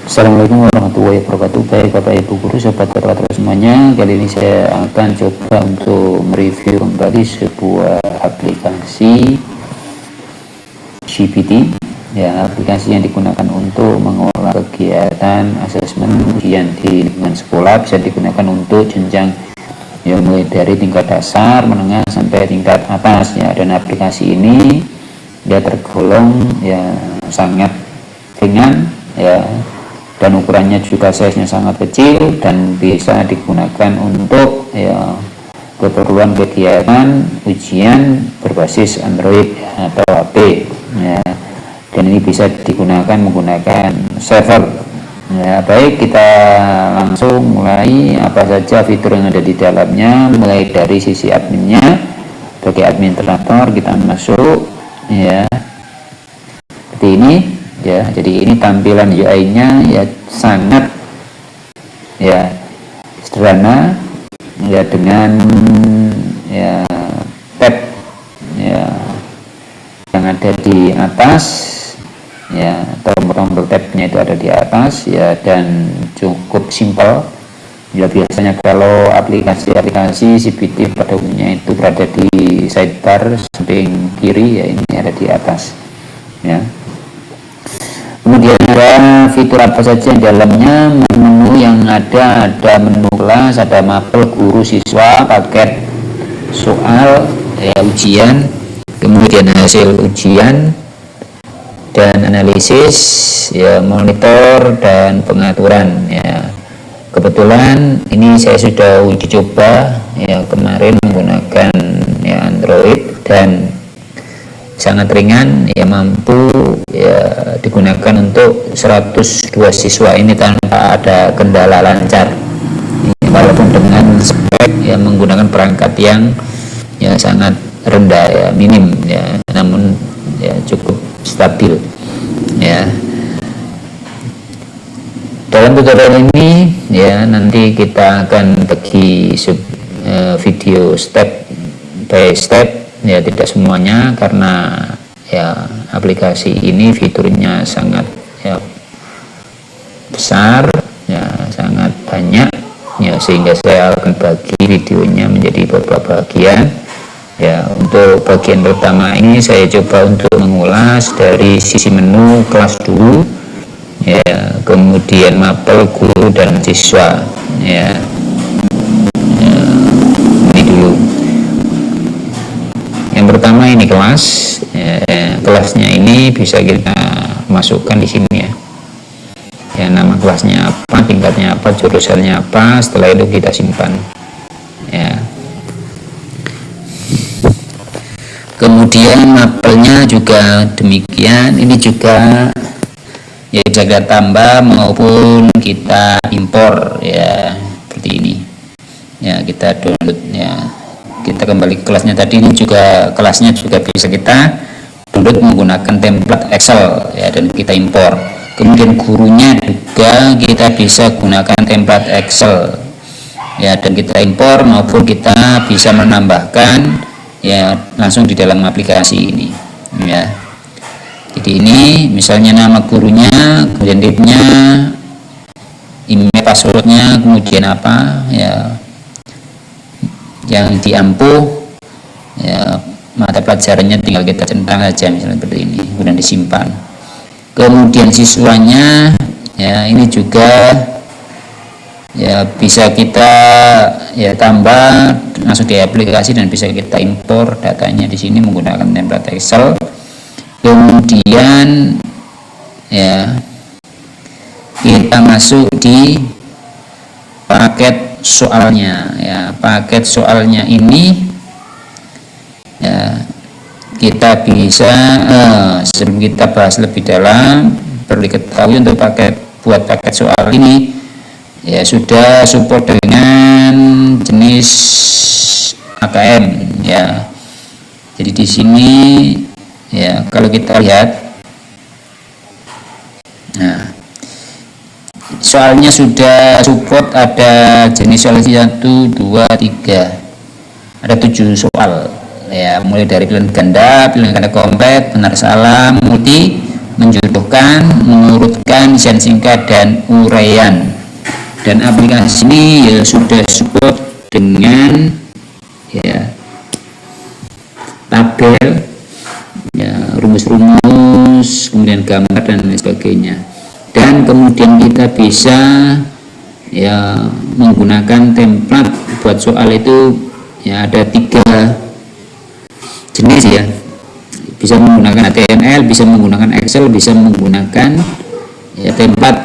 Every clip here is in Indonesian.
Assalamualaikum warahmatullahi wabarakatuh. Baik Bapak Ibu Guru, Sobat Operator semuanya, kali ini saya akan coba untuk mereview kembali sebuah aplikasi GPT, ya, aplikasi yang digunakan untuk mengolah kegiatan asesmen ujian di lingkungan sekolah. Bisa digunakan untuk jenjang yang mulai dari tingkat dasar, menengah sampai tingkat atas, ya. Dan aplikasi ini dia tergolong ya sangat ringan, ya, dan ukurannya juga size-nya sangat kecil dan bisa digunakan untuk ya keperluan kegiatan ujian berbasis Android atau HP, ya. Dan ini bisa digunakan menggunakan server, ya. Baik, kita langsung mulai. Apa saja fitur yang ada di dalamnya, mulai dari sisi adminnya. Bagi administrator kita masuk, ya, seperti ini, ya. Jadi ini tampilan UI-nya ya sangat ya sederhana, ya, dengan ya tab ya yang ada di atas, ya, tombol-tombol tabnya itu ada di atas, ya, dan cukup simpel. Ya, biasanya kalau aplikasi-aplikasi GPT pada umumnya itu berada di sidebar samping kiri, ya, ini ada di atas, ya. Kemudian ada fitur apa saja di dalamnya. Menu yang ada menu kelas, ada mapel guru siswa, paket soal, ya, ujian, kemudian hasil ujian dan analisis, ya, monitor dan pengaturan, ya. Kebetulan ini saya sudah uji coba, ya, kemarin menggunakan ya Android dan sangat ringan, ya, mampu ya digunakan untuk 102 siswa ini tanpa ada kendala, lancar, walaupun dengan spek yang menggunakan perangkat yang ya sangat rendah, ya, minim, ya, namun ya cukup stabil, ya. Dalam tutorial ini, ya, nanti kita akan bagi video step by step, ya, tidak semuanya karena ya aplikasi ini fiturnya sangat ya besar, ya, sangat banyak, ya, sehingga saya akan bagi videonya menjadi beberapa bagian, ya. Untuk bagian pertama ini saya coba untuk mengulas dari sisi menu kelas dulu, ya, kemudian mapel guru dan siswa, ya, ini dulu. Yang pertama ini kelas, ya, kelasnya ini bisa kita masukkan di sini, ya. Ya, nama kelasnya apa, tingkatnya apa, jurusannya apa. Setelah itu kita simpan, ya. Kemudian mapelnya juga demikian. Ini juga ya bisa kita tambah maupun kita impor, ya, seperti ini, ya. Kita download, ya. Kita kembali ke kelasnya tadi. Ini juga kelasnya juga bisa kita download menggunakan template Excel, ya, dan kita impor. Kemudian gurunya juga kita bisa gunakan template Excel, ya, dan kita impor maupun kita bisa menambahkan, ya, langsung di dalam aplikasi ini, ya. Jadi ini misalnya nama gurunya, kemudian tipnya, email, passwordnya, kemudian apa, ya, yang diampuh, ya, mata pelajarannya tinggal kita centang saja, misalnya seperti ini, kemudian disimpan. Kemudian siswanya, ya, ini juga ya bisa kita ya tambah langsung di aplikasi dan bisa kita impor datanya di sini menggunakan template Excel. Kemudian ya kita masuk di paket soalnya, ya. Paket soalnya ini, ya, kita bisa sebelum kita bahas lebih dalam perlu diketahui untuk buat paket soal ini, ya, sudah support dengan jenis AKM, ya. Jadi di sini, ya, kalau kita lihat, nah, soalnya sudah support, ada jenis soal 1, 2, 3, ada 7 soal, ya, mulai dari pilihan ganda kompleks, benar salah, multi, menjodohkan, mengurutkan isian singkat dan uraian. Dan aplikasi ini ya sudah support dengan ya tabel, ya rumus-rumus, kemudian gambar dan lain sebagainya. Dan kemudian kita bisa ya menggunakan template buat soal itu ya ada 3 jenis ya. Bisa menggunakan HTML, bisa menggunakan Excel, bisa menggunakan ya template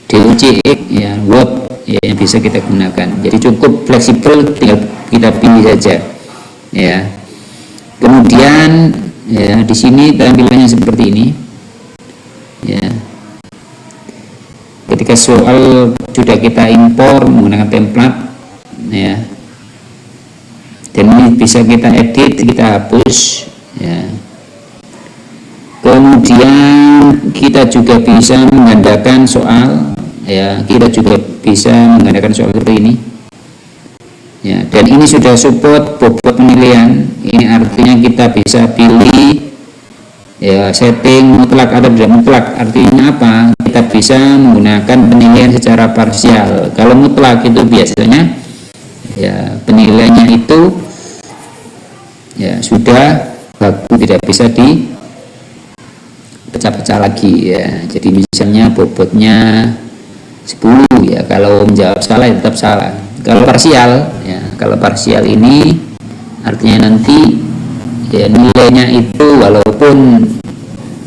DOCX ya, Word ya, yang bisa kita gunakan. Jadi cukup fleksibel, tinggal kita pilih saja ya. Kemudian ya di sini tampilannya seperti ini ya. Ketika soal sudah kita impor menggunakan template ya, dan ini bisa kita edit, kita hapus ya. Kemudian kita juga bisa menggandakan soal ya, kita juga bisa menggandakan soal seperti ini ya. Dan ini sudah support bobot penilaian. Ini artinya kita bisa pilih ya setting mutlak atau tidak mutlak. Artinya apa? Kita bisa menggunakan penilaian secara parsial. Kalau mutlak itu biasanya ya penilaiannya itu ya sudah baku, tidak bisa dipecah-pecah lagi ya. Jadi misalnya bobotnya 10 ya, kalau menjawab salah ya tetap salah. Kalau parsial ya, kalau parsial ini artinya nanti ya nilainya itu walaupun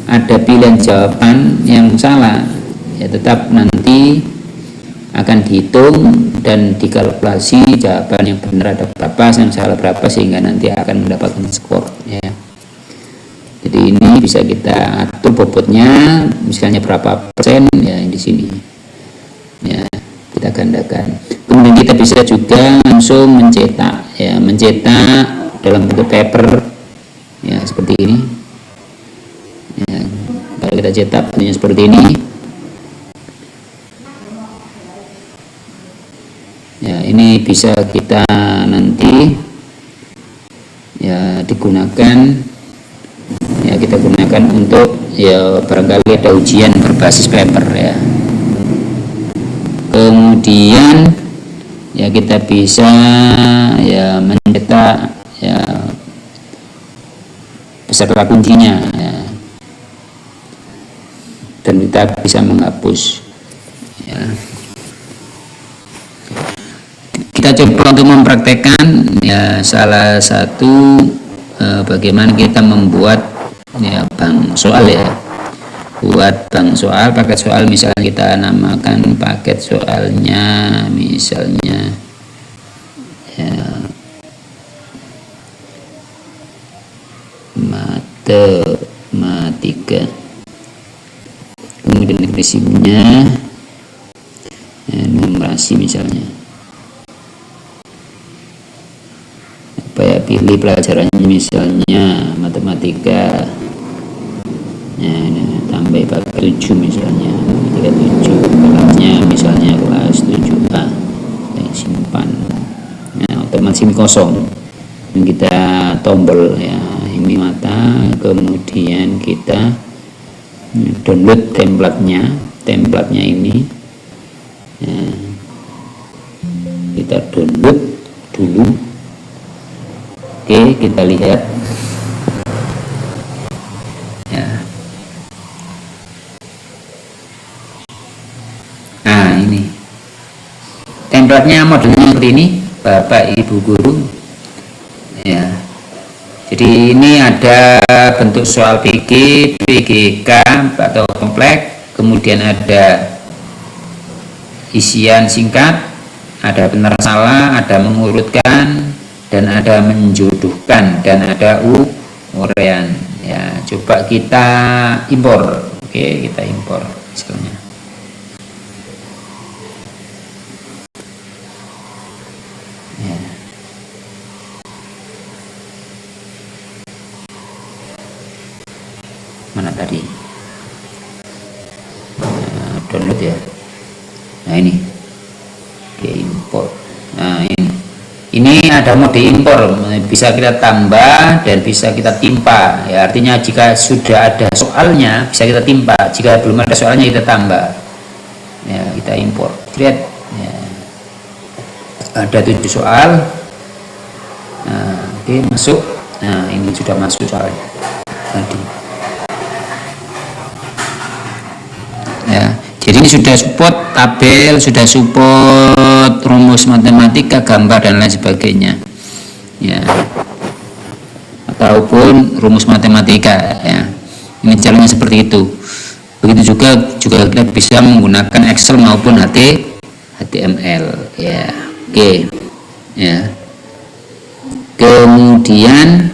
ada pilihan jawaban yang salah ya tetap nanti akan dihitung dan dikalkulasi jawaban yang benar ada berapa, yang salah berapa, sehingga nanti akan mendapatkan skor ya. Jadi ini bisa kita atur bobotnya, misalnya berapa persen ya di sini ya, kita gandakan. Kemudian kita bisa juga langsung mencetak ya, mencetak dalam bentuk paper ya seperti ini ya. Kalau kita cetak bentuknya seperti ini ya, ini bisa kita nanti ya digunakan ya, kita gunakan untuk ya barangkali ada ujian berbasis paper ya. Kemudian ya kita bisa ya mencetak ya beserta kuncinya ya, dan kita bisa menghapus ya. Kita coba untuk mempraktekkan ya salah satu bagaimana kita membuat ya bank soal ya. Buat bank soal, paket soal, misalnya kita namakan paket soalnya misalnya ya, matematika, kemudian prinsipnya ya, numerasi misalnya apa ya, pilih pelajarannya misalnya matematika ya, tambah pakai 7 misalnya, 37 kelasnya misalnya kelas 7A, simpan ya, otomatis ini kosong dan kita tombol ya ini mata, kemudian kita download templatenya ini ya, kita download dulu. Oke, kita lihat ya. Nah, ini templatenya modelnya seperti ini Bapak Ibu guru ya. Jadi ini ada bentuk soal PG, PGK atau kompleks, kemudian ada isian singkat, ada benar salah, ada mengurutkan, dan ada menjodohkan, dan ada uraian ya. Coba kita impor. Oke, kita impor misalnya ya. Mana tadi download ya. Nah ini oke, import. Nah Ini ada mode impor, bisa kita tambah dan bisa kita timpa. Ya, artinya jika sudah ada soalnya bisa kita timpa, jika belum ada soalnya kita tambah. Ya, kita impor. Lihat, ya. Ada 7 soal. Nah, oke, masuk. Nah, ini sudah masuk soalnya tadi. Ya, jadi ini sudah support tabel, sudah support rumus matematika, gambar dan lain sebagainya. Ya, ataupun rumus matematika. Ya, ini caranya seperti itu. Begitu juga kita bisa menggunakan Excel maupun HTML. Ya, oke. Ya. Kemudian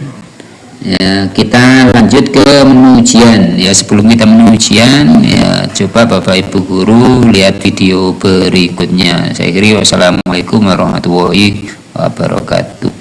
ya, kita lanjut ke menu ujian. Ya, sebelum kita menu ujian, ya coba Bapak Ibu guru lihat video berikutnya. Saya kira wassalamualaikum warahmatullahi wabarakatuh.